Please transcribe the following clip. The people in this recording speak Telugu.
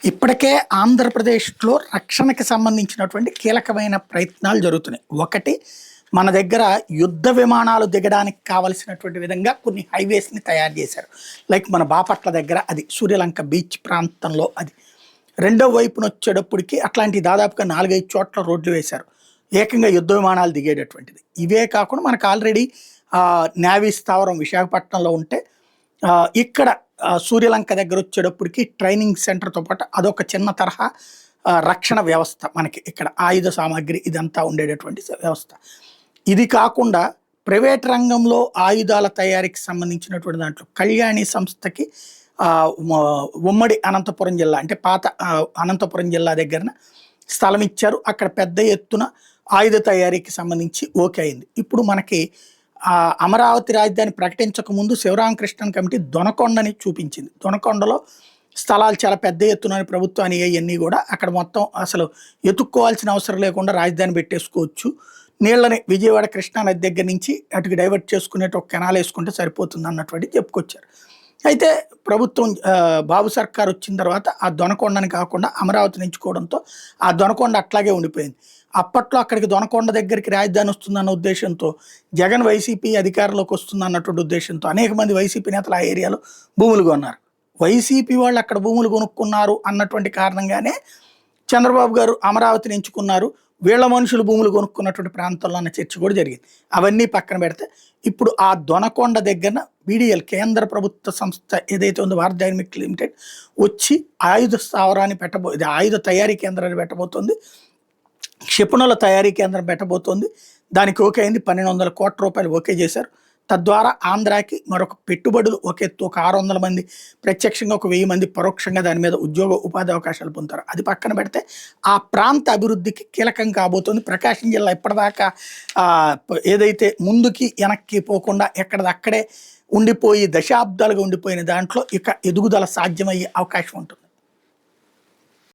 ఇప్పటికే ఆంధ్రప్రదేశ్‌లో రక్షణకి సంబంధించినటువంటి కీలకమైన ప్రయత్నాలు జరుగుతున్నాయి. ఒకటి మన దగ్గర యుద్ధ విమానాలు దిగడానికి కావాల్సినటువంటి విధంగా కొన్ని హైవేస్‌ని తయారు చేశారు. లైక్ మన బాపట్ల దగ్గర అది, సూర్యలంక బీచ్ ప్రాంతంలో అది. రెండో వైపునొచ్చేటప్పటికి అట్లాంటి దాదాపుగా 4, 5 చోట్ల రోడ్లు వేశారు. ఏకంగా యుద్ధ విమానాలు దిగేటటువంటిది. ఇవే కాకుండా మనకు ఆల్రెడీ నేవీ స్థావరం విశాఖపట్నంలో ఉంటే ఇక్కడ సూర్యలంక దగ్గరొచ్చేటప్పటికి ట్రైనింగ్ సెంటర్‌తో పాటు అదొక చిన్న తరహా రక్షణ వ్యవస్థ మనకి ఇక్కడ. ఆయుధ సామాగ్రి ఇదంతా ఉండేటటువంటి వ్యవస్థ. ఇది కాకుండా ప్రైవేట్ రంగంలో ఆయుధాల తయారీకి సంబంధించినటువంటి దాంట్లో కళ్యాణి సంస్థకి ఉమ్మడి అనంతపురం జిల్లా అంటే పాత అనంతపురం జిల్లా దగ్గరన స్థలం ఇచ్చారు. అక్కడ పెద్ద ఎత్తున ఆయుధ తయారీకి సంబంధించి ఓకే అయింది. ఇప్పుడు మనకి అమరావతి రాజధాని ప్రకటించకముందు శివరామకృష్ణన్ కమిటీ దొనకొండని చూపించింది. దొనకొండలో స్థలాలు చాలా పెద్ద ఎత్తున ప్రభుత్వాన్ని అన్నీ కూడా అక్కడ మొత్తం అసలు ఎత్తుక్కోవాల్సిన అవసరం లేకుండా రాజధాని పెట్టేసుకోవచ్చు. నీళ్ళని విజయవాడ కృష్ణానది దగ్గర నుంచి అటుకు డైవర్ట్ చేసుకునేట ఒక కెనాల్ వేసుకుంటే సరిపోతుంది అన్నటువంటి చెప్పుకొచ్చారు. అయితే ప్రభుత్వం బాబు సర్కార్ వచ్చిన తర్వాత ఆ దొనకొండని కాకుండా అమరావతిని ఎంచుకోవడంతో ఆ దొనకొండ అట్లాగే ఉండిపోయింది. అప్పట్లో అక్కడికి దొనకొండ దగ్గరికి రాజధాని వస్తుందన్న ఉద్దేశంతో, జగన్ వైసీపీ అధికారంలోకి వస్తుంది అన్నటువంటి ఉద్దేశంతో అనేక మంది వైసీపీ నేతలు ఆ ఏరియాలో భూములు కొన్నారు. వైసీపీ వాళ్ళు అక్కడ భూములు కొనుక్కున్నారు అన్నటువంటి కారణంగానే చంద్రబాబు గారు అమరావతిని ఎంచుకున్నారు. వీళ్ళ మనుషులు భూములు కొనుక్కున్నటువంటి ప్రాంతంలో అన్న చర్చ కూడా జరిగింది. అవన్నీ పక్కన పెడితే ఇప్పుడు ఆ దొనకొండ దగ్గర బీడీఎల్ కేంద్ర ప్రభుత్వ సంస్థ ఏదైతే ఉందో భారత్ డైనమిక్ లిమిటెడ్ వచ్చి ఆయుధ స్థావరాన్ని ఆయుధ తయారీ కేంద్రాన్ని పెట్టబోతోంది. క్షిపణుల తయారీ కేంద్రం పెట్టబోతోంది. దానికి ఓకే అయింది. 1,200 కోట్ల రూపాయలు ఓకే చేశారు. తద్వారా ఆంధ్రాకి మరొక పెట్టుబడులు ఒక ఎత్తు, ఒక 600 మంది ప్రత్యక్షంగా, ఒక 1000 మంది పరోక్షంగా దాని మీద ఉపాధి అవకాశాలు పొందుతారు. అది పక్కన పెడితే ఆ ప్రాంత అభివృద్ధికి కీలకం కాబోతుంది. ప్రకాశం జిల్లా ఇప్పటిదాకా ఏదైతే ముందుకి వెనక్కి పోకుండా ఎక్కడదక్కడే ఉండిపోయి దశాబ్దాలుగా ఉండిపోయిన దాంట్లో ఇక ఎదుగుదల సాధ్యమయ్యే అవకాశం ఉంటుంది.